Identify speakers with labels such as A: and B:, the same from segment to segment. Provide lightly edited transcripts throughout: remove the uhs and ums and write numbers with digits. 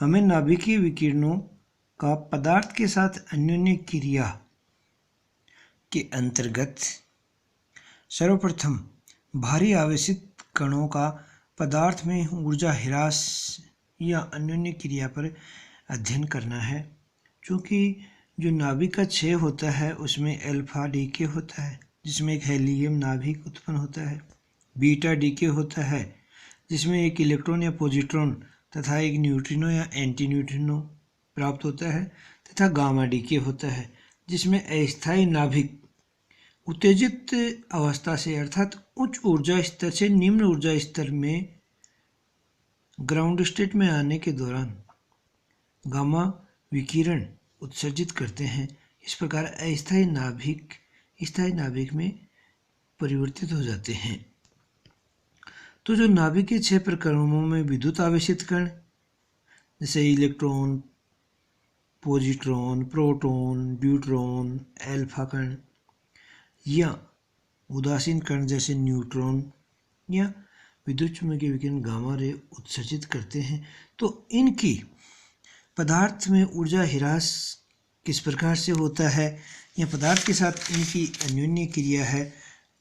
A: हमें नाभिकीय विकिरणों का पदार्थ के साथ अन्योन्य क्रिया के अंतर्गत सर्वप्रथम भारी आवेशित कणों का पदार्थ में ऊर्जा ह्रास या अन्योन्य क्रिया पर अध्ययन करना है। चूँकि जो नाभिक का क्षय होता है उसमें अल्फा डीके होता है जिसमें एक हेलियम नाभिक उत्पन्न होता है, बीटा डीके होता है जिसमें एक इलेक्ट्रॉन या पॉजिट्रॉन तथा एक न्यूट्रिनो या एंटी न्यूट्रिनो प्राप्त होता है, तथा गामा डीके होता है जिसमें अस्थायी नाभिक उत्तेजित अवस्था से अर्थात उच्च ऊर्जा स्तर से निम्न ऊर्जा स्तर में ग्राउंड स्टेट में आने के दौरान गामा विकिरण उत्सर्जित करते हैं। इस प्रकार अस्थायी नाभिक स्थायी नाभिक में परिवर्तित हो जाते हैं। तो जो नाभिक के 6 प्रक्रमों में विद्युत आवेशित कण जैसे electron, positron, proton, deuteron, alpha कण या उदासीन कण जैसे न्यूट्रॉन या विद्युत चुम्बकीय विकिरण गामा रे उत्सर्जित करते हैं, तो इनकी पदार्थ में ऊर्जा ह्रास किस प्रकार से होता है या पदार्थ के साथ इनकी अन्योन्य क्रिया है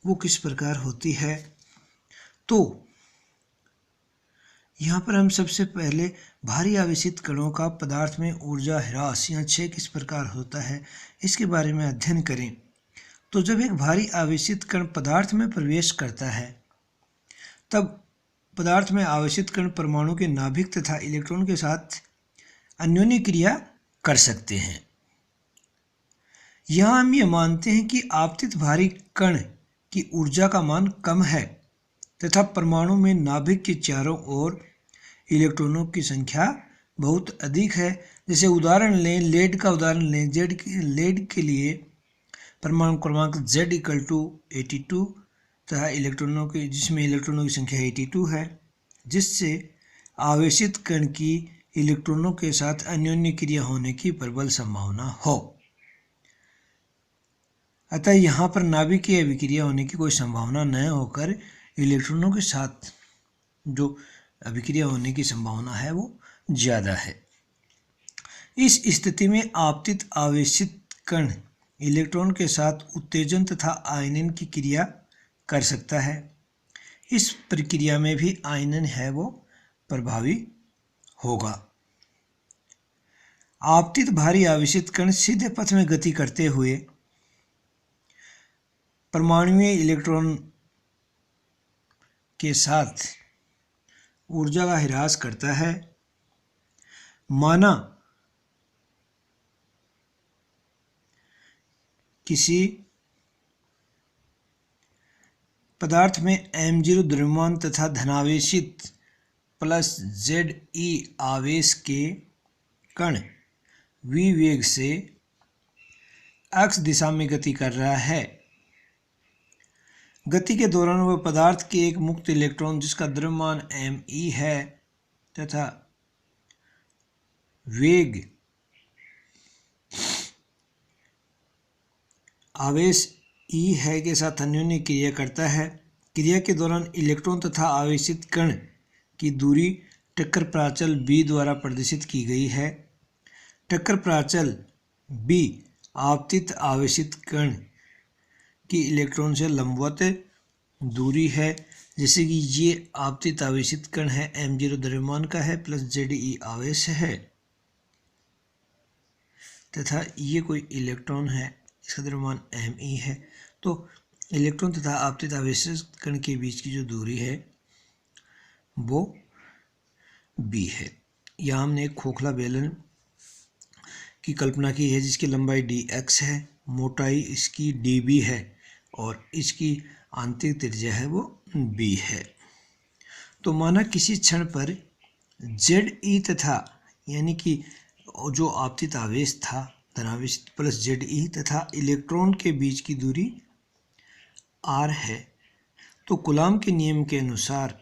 A: वो किस प्रकार होती है। तो यहाँ पर हम सबसे पहले भारी आवेशित कणों का पदार्थ में ऊर्जा ह्रास या क्षय किस प्रकार होता है इसके बारे में अध्ययन करें। तो जब एक भारी आवेशित कण पदार्थ में प्रवेश करता है तब पदार्थ में आवेशित कण परमाणु के नाभिक तथा इलेक्ट्रॉन के साथ अन्योन्य क्रिया कर सकते हैं। यहाँ हम ये मानते हैं कि आपतित भारी कण की ऊर्जा का मान कम है तथा परमाणु में नाभिक के चारों ओर इलेक्ट्रॉनों की संख्या बहुत अधिक है। जैसे उदाहरण लें, लेड का उदाहरण लें। लेड के लिए परमाणु क्रमांक Z = 82 तथा इलेक्ट्रॉनों की जिसमें इलेक्ट्रॉनों की संख्या 82 है, जिससे आवेशित कण की इलेक्ट्रॉनों के साथ अन्योन्य क्रिया होने की प्रबल संभावना हो। अतः यहाँ पर नाभिकीय अभिक्रिया होने की कोई संभावना न होकर इलेक्ट्रॉनों के साथ जो अभिक्रिया होने की संभावना है वो ज़्यादा है। इस स्थिति में आपतित आवेशित कण इलेक्ट्रॉन के साथ उत्तेजन तथा आयनन की क्रिया कर सकता है। इस प्रक्रिया में भी आयनन है वो प्रभावी होगा। आपतित भारी आवेशित कण सीधे पथ में गति करते हुए परमाणुीय इलेक्ट्रॉन के साथ ऊर्जा का ह्रास करता है। माना किसी पदार्थ में m0 द्रव्यमान तथा धनावेशित प्लस Ze आवेश के कण v वेग से x दिशा में गति कर रहा है। गति के दौरान वह पदार्थ के एक मुक्त इलेक्ट्रॉन जिसका द्रव्यमान me है तथा वेग आवेश E है के साथ अन्योन्य क्रिया करता है। क्रिया के दौरान इलेक्ट्रॉन तथा आवेशित कण की दूरी टक्कर प्राचल B द्वारा प्रदर्शित की गई है। टक्कर प्राचल B आपतित आवेशित कण की इलेक्ट्रॉन से लंबवत दूरी है। जैसे कि ये आपतित आवेशित कण है, m0 द्रव्यमान का है प्लस Ze आवेश है तथा ये कोई इलेक्ट्रॉन है, इसका द्रव्यमान me है। तो इलेक्ट्रॉन तथा आपतित आवेशित कण के बीच की जो दूरी है वो b है। यहाँ हमने एक खोखला बेलन की कल्पना की है जिसकी लंबाई dx है, मोटाई इसकी db है और इसकी आंतरिक त्रिज्या है वो b है। तो माना किसी क्षण पर Ze तथा यानी कि जो आपतित आवेश था धनावेश प्लस Ze तथा इलेक्ट्रॉन के बीच की दूरी r है। तो कूलाम के नियम के अनुसार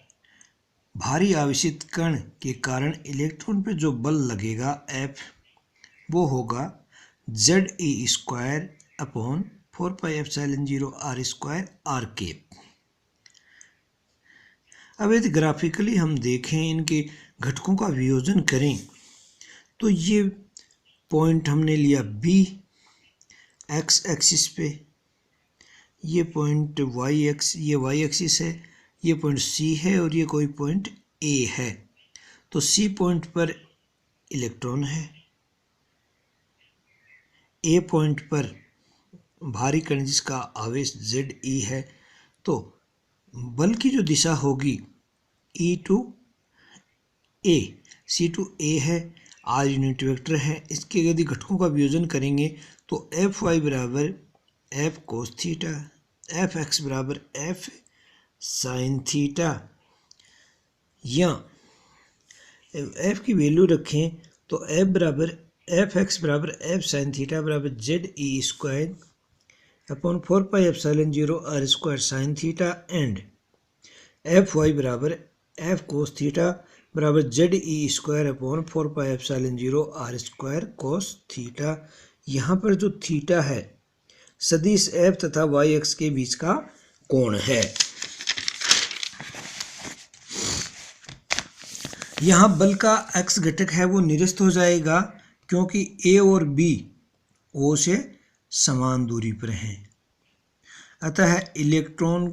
A: भारी आवेशित कण के कारण इलेक्ट्रॉन पर जो बल लगेगा F वो होगा Ze²/4πε0r² r कैप। अब यदि ग्राफिकली हम देखें, इनके घटकों का वियोजन करें तो ये पॉइंट हमने लिया बी एक्स एक्सिस पे, ये पॉइंट वाई एक्स, ये वाई एक्सिस है, ये पॉइंट सी है और ये कोई पॉइंट ए है। तो सी पॉइंट पर इलेक्ट्रॉन है, ए पॉइंट पर भारी कण जिसका आवेश ZE है, तो बल की जो दिशा होगी E to A, C to A है, R यूनिट वेक्टर है। इसके यदि घटकों का वियोजन करेंगे तो Fy बराबर F कोस थीटा, Fx बराबर F साइन थीटा, या F की वैल्यू रखें तो F बराबर Fx बराबर F साइन थीटा बराबर ZE square upon 4 pi epsilon 0 R square sine theta and Fy बराबर F कोस थीटा बराबर ZE square upon 4 pi epsilon 0 R square cos theta. यहाँ पर जो थीटा है सदिश F तथा YX के बीच का कोण है। यहाँ बल का x घटक है वो निरस्त हो जाएगा क्योंकि A और B O से समान दूरी पर हैं। अतः इलेक्ट्रॉन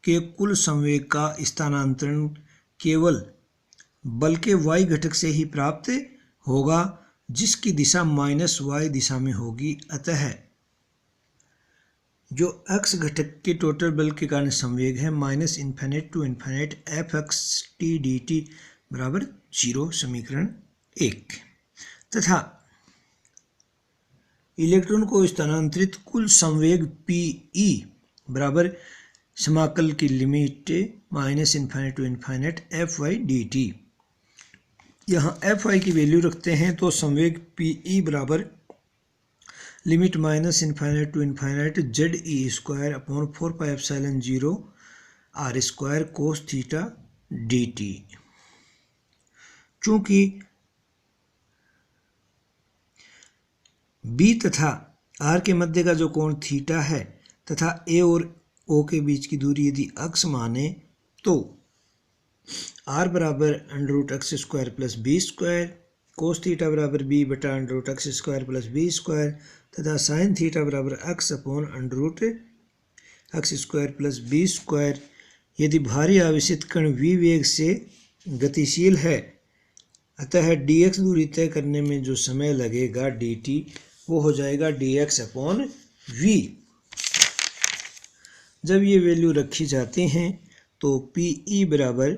A: के कुल संवेग का स्थानांतरण केवल बल के y घटक से ही प्राप्त होगा जिसकी दिशा -y दिशा में होगी। अतः जो x घटक के टोटल बल के कारण संवेग है -∞ टू ∞ Fxt dt बराबर 0, समीकरण 1, तथा इलेक्ट्रॉन को स्थानांतरित कुल संवेग Pe बराबर समाकल की लिमिट -∞ टू ∞ Fy dt। यहाँ Fy की वैल्यू रखते हैं तो संवेग Pe बराबर limit -∞ to ∞ ZE square upon 4 pi epsilon 0 R square cos theta dt। चूंकि B तथा R के मध्य का जो कोण थीटा है तथा A और O के बीच की दूरी यदि अक्स माने तो R बराबर √x square plus B square, cos theta बराबर B बटा √x square plus B square तथा साइन थीटा बराबर x upon √x square plus B square. यदि भारी आवेशित कण v वेग से गतिशील है अतः dx दूरी तय करने में जो समय लगेगा dt वो हो जाएगा dx अपॉन v। जब ये वैल्यू रखी जाती हैं तो Pe बराबर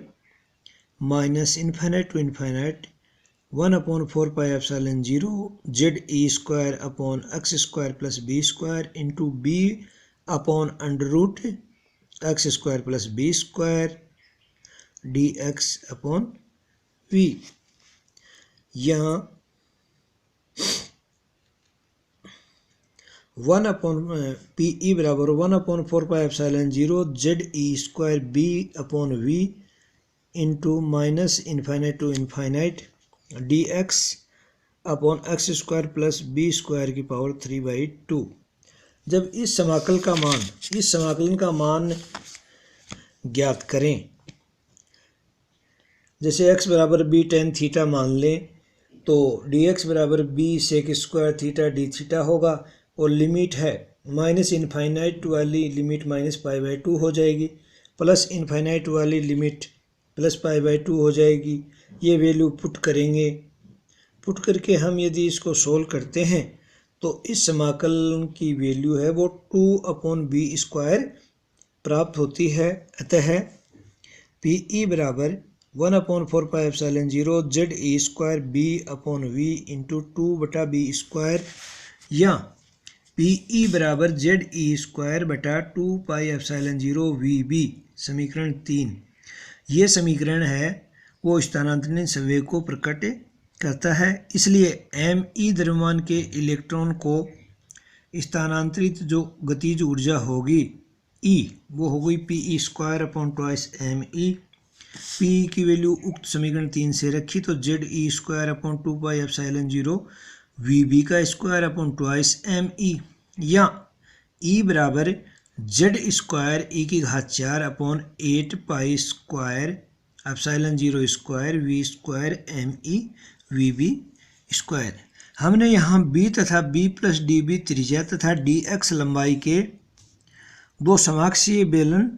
A: -∞ to ∞ 1/4 pi epsilon 0 ZE square upon x square plus B square into b upon √x square plus B square dx upon v। यहाँ 1/Pe बराबर 1/4 pi epsilon 0 ZE square b upon v into -∞ to ∞ dx upon x square plus b square की power 3/2। जब इस समाकलन का मान ज्ञात करें, जैसे x बराबर b tan थीटा मान लें तो dx बराबर b sec square theta d theta होगा और लिमिट है -∞ वाली लिमिट -π/2 हो जाएगी, प्लस ∞ वाली लिमिट +π/2 हो जाएगी। ये वैल्यू पुट करेंगे, पुट करके हम यदि इसको सोल्व करते हैं तो इस समाकलन की वैल्यू है वो 2/b स्क्वायर प्राप्त होती है। अतः Pe बराबर 1/4 pi epsilon 0 ZE square b upon v into 2/b square, या Pe बराबर ZE स्क्वायर बटा 2 पाई एप्सिलॉन 0 VB, समीकरण 3। ये समीकरण है वो स्थानांतरण संवेग को प्रकट करता है। इसलिए me द्रव्यमान के इलेक्ट्रॉन को स्थानांतरित जो गतिज ऊर्जा होगी E वो हो गई Pe square upon twice me। Pe की वैल्यू उक्त समीकरण 3 से रखी तो ZE स्क्वायर अपॉन 2 पाई एप्सिलॉन 0 VB का स्क्वायर अपॉन ट्वाइस me, या E बराबर Z स्क्वायर e की घात 4 upon 8 pi square epsilon 0 square V square me VB square. हमने यहाँ b तथा b प्लस db त्रिज्या तथा dx लंबाई के दो समाक्षीय बेलन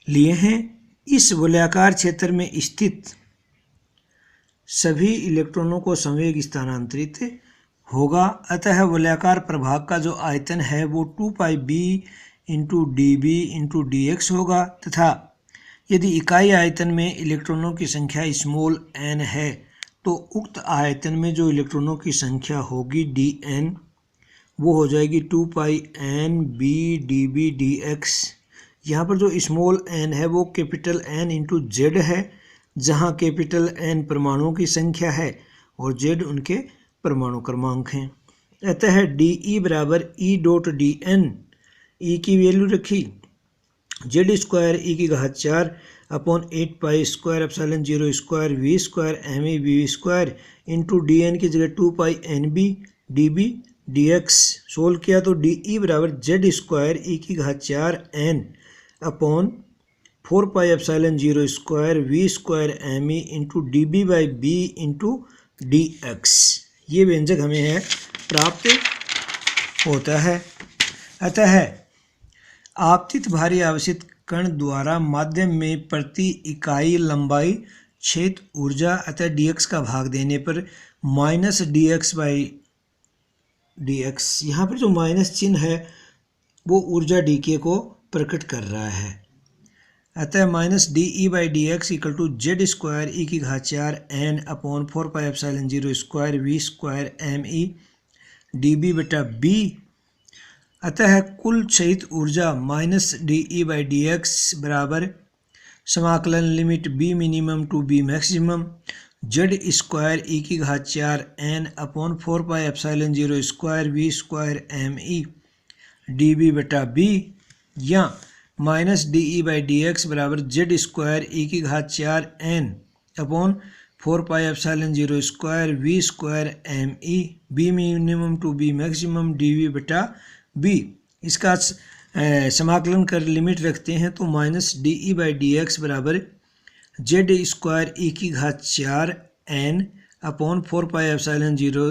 A: लिए हैं। इस वलयाकार क्षेत्र में स्थित सभी इलेक्ट्रॉनों को संवेग स्थानांतरित होगा। अतः वलयाकार प्रभाग का जो आयतन है वो 2πb into db into dx होगा तथा यदि इकाई आयतन में इलेक्ट्रॉनों की संख्या स्मॉल n है तो उक्त आयतन में जो इलेक्ट्रॉनों की संख्या होगी dn वो हो जाएगी 2πnb db dx। यहाँ पर जो स्मॉल n है वो कैपिटल N इंटू जेड है, जहाँ कैपिटल N परमाणुओं की संख्या है और z उनके परमाणु क्रमांक हैं। अतः dE बराबर E डॉट dn, E की वैल्यू रखी जेड स्क्वायर ई की घात 4 upon 8π square epsilon 0 square v square m e v square into D N की जगह 2πnb db dx। सोल्व किया तो dE बराबर जेड स्क्वायर ई की घात 4 n upon 4π epsilon 0 square v square m e into db by b into dx। ये व्यंजक हमें है प्राप्त होता है। अतः आपतित भारी आवेशित कण द्वारा माध्यम में प्रति इकाई लंबाई क्षेत्र ऊर्जा अतः dx का भाग देने पर माइनस dx बाई dx, यहाँ पर जो माइनस चिन्ह है वो ऊर्जा dk को प्रकट कर रहा है। अतः minus dE by dx equal to Z square E की घात 4 n upon 4π epsilon 0 square v square m e db बटा b। अतः कुल क्षयित ऊर्जा माइनस dE बाई dx बराबर समाकलन limit b minimum to b maximum Z square E की घात 4 n upon 4π epsilon 0 square v square m e db बटा b, या माइनस dE बाई dx बराबर जेड स्क्वायर ई की घात 4 n upon 4π epsilon 0 square v square m e b minimum to b maximum db बटा b। इसका समाकलन कर limit रखते हैं तो माइनस dE बाई dx बराबर जेड स्क्वायर ई की घात 4 n upon 4π epsilon 0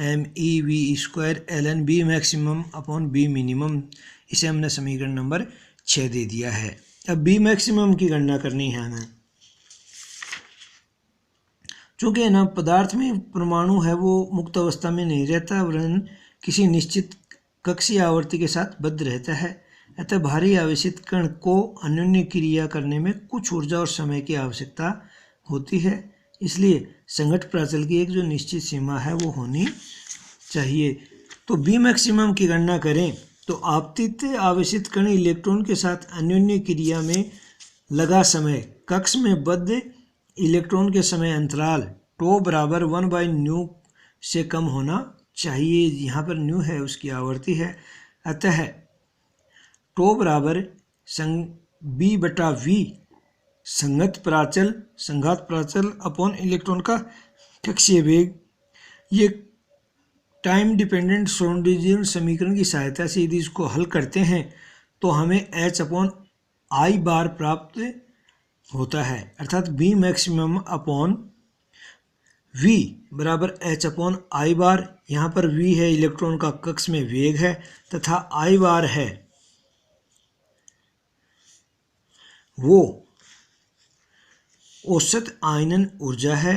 A: m e v square ln b maximum upon b minimum. इसे हमने समीकरण नंबर 6 दे दिया है। अब b मैक्सिमम की गणना करनी है हमें। चूँकि ना पदार्थ में परमाणु है वो मुक्त अवस्था में नहीं रहता वरन किसी निश्चित कक्षीय आवर्ती के साथ बद्ध रहता है। अतः भारी आवेशित कण को अन्योन्य क्रिया करने में कुछ ऊर्जा और समय की आवश्यकता होती है, इसलिए संघट्ट प्राचल की एक जो निश्चित सीमा है वो होनी चाहिए। तो बी मैक्सिमम की गणना करें तो आपतित आवेशित कण इलेक्ट्रॉन के साथ अन्योन्य क्रिया में लगा समय कक्ष में बद्ध इलेक्ट्रॉन के समय अंतराल टो बराबर 1/ν से कम होना चाहिए। यहाँ पर न्यू है उसकी आवर्ती है। अतः टो बराबर b बटा v संघात प्राचल अपॉन इलेक्ट्रॉन का कक्षीय वेग। ये टाइम डिपेंडेंट श्रोडिंगर समीकरण की सहायता से यदि इसको हल करते हैं तो हमें h अपॉन आई बार प्राप्त होता है, अर्थात b मैक्सिमम अपॉन v बराबर h अपॉन आई बार। यहाँ पर v है इलेक्ट्रॉन का कक्ष में वेग है तथा आई बार है वो औसत आयनन ऊर्जा है।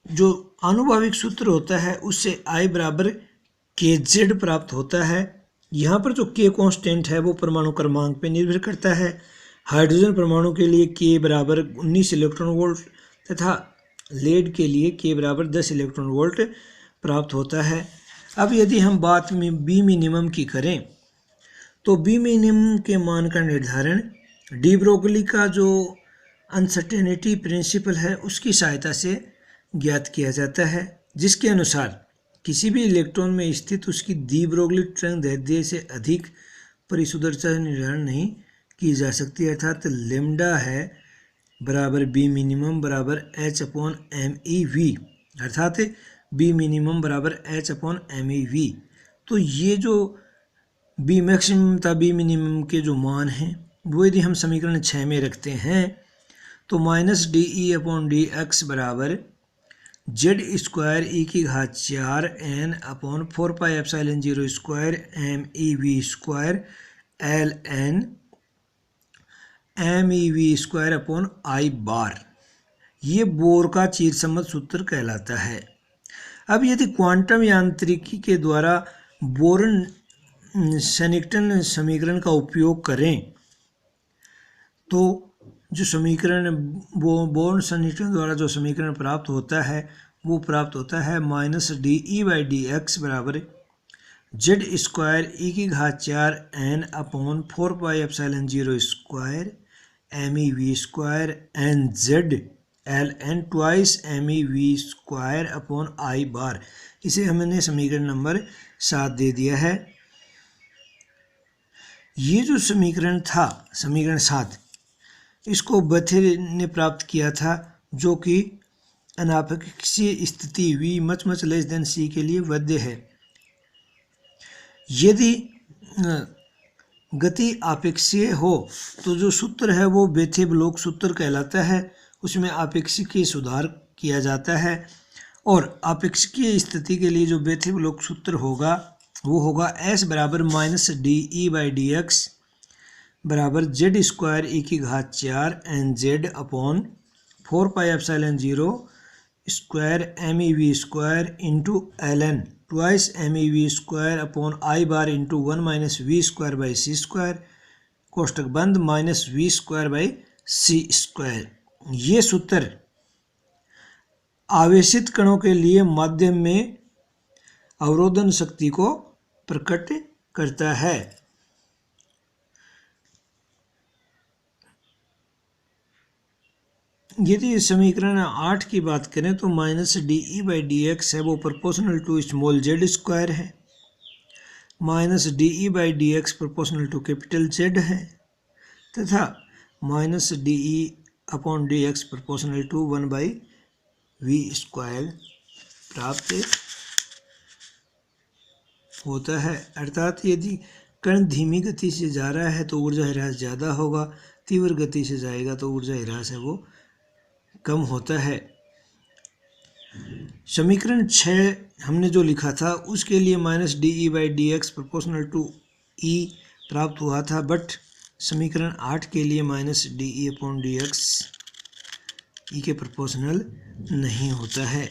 A: जो आनुभाविक सूत्र होता है उससे I बराबर kz प्राप्त होता है। यहाँ पर जो k कांस्टेंट है वो परमाणु क्रमांक पे निर्भर करता है। हाइड्रोजन परमाणु के लिए k बराबर 19 इलेक्ट्रॉन वोल्ट तथा लेड के लिए k बराबर 10 इलेक्ट्रॉन वोल्ट प्राप्त होता है। अब यदि हम बात में b मिनिमम की करें तो b मिनिमम के मान का निर्धारण डी ब्रोगली का जो अनसर्टेनिटी प्रिंसिपल है उसकी सहायता से ज्ञात किया जाता है, जिसके अनुसार किसी भी इलेक्ट्रॉन में स्थित उसकी डी ब्रोगली तरंग दैर्ध्य से अधिक परिशुद्धता निर्धारण नहीं की जा सकती, अर्थात लेमडा है बराबर बी मिनिमम बराबर h upon M E V, अर्थात बी मिनिमम बराबर h upon M E V. तो ये जो बी मैक्सिमम तथा बी मिनिमम के जो मान हैं वो यदि हम समीकरण 6 में रखते हैं तो minus D E upon D X बराबर जेड स्क्वायर ई की घात 4 N upon 4 pi epsilon 0 square M E V square L N M E V square upon I bar, ये बोर का चिरसम्मत सूत्र कहलाता है। अब यदि क्वांटम यांत्रिकी के द्वारा बोर्न-सन्निकटन समीकरण का उपयोग करें तो जो समीकरण बोर्न-सन्निकटन द्वारा जो समीकरण प्राप्त होता है वो प्राप्त होता है minus D E by D X बराबर जेड स्क्वायर ई की घात 4 N upon 4 pi epsilon 0 square M E V square N Z L N twice M E V square upon I bar. इसे हमने समीकरण नंबर 7 दे दिया है। ये जो समीकरण था समीकरण 7, इसको बेथे ने प्राप्त किया था, जो कि अनापेक्षीय स्थिति v much much less than c के लिए वैध है। यदि गति आपेक्षीय हो तो जो सूत्र है वो बेथे-ब्लॉक सूत्र कहलाता है। उसमें आपेक्षिकीय सुधार किया जाता है और आपेक्षिकीय स्थिति के लिए जो बेथे-ब्लॉक सूत्र होगा वो होगा s बराबर minus D E by D X बराबर जेड स्क्वायर ई की घात 4 N Z upon 4 pi epsilon 0 square M E V square into L N twice M E V square upon I bar into 1 minus V square by C square कोष्टक बंद minus V square by C square. ये सूत्र आवेशित कणों के लिए माध्यम में अवरोधन शक्ति को प्रकट करता है। यदि समीकरण 8 की बात करें तो minus D E by D X है वो proportional to small Z square है, minus D E by D X proportional to capital Z है तथा minus D E upon D X proportional to 1 by V square प्राप्त होता है। अर्थात यदि कण धीमी गति से जा रहा है तो ऊर्जा ह्रास ज़्यादा होगा, तीव्र गति से जाएगा तो ऊर्जा ह्रास है वो कम होता है। समीकरण 6 हमने जो लिखा था उसके लिए minus D E by D X proportional to E प्राप्त हुआ था, बट समीकरण 8 के लिए minus D E upon D X E के प्रोपोर्शनल नहीं होता है।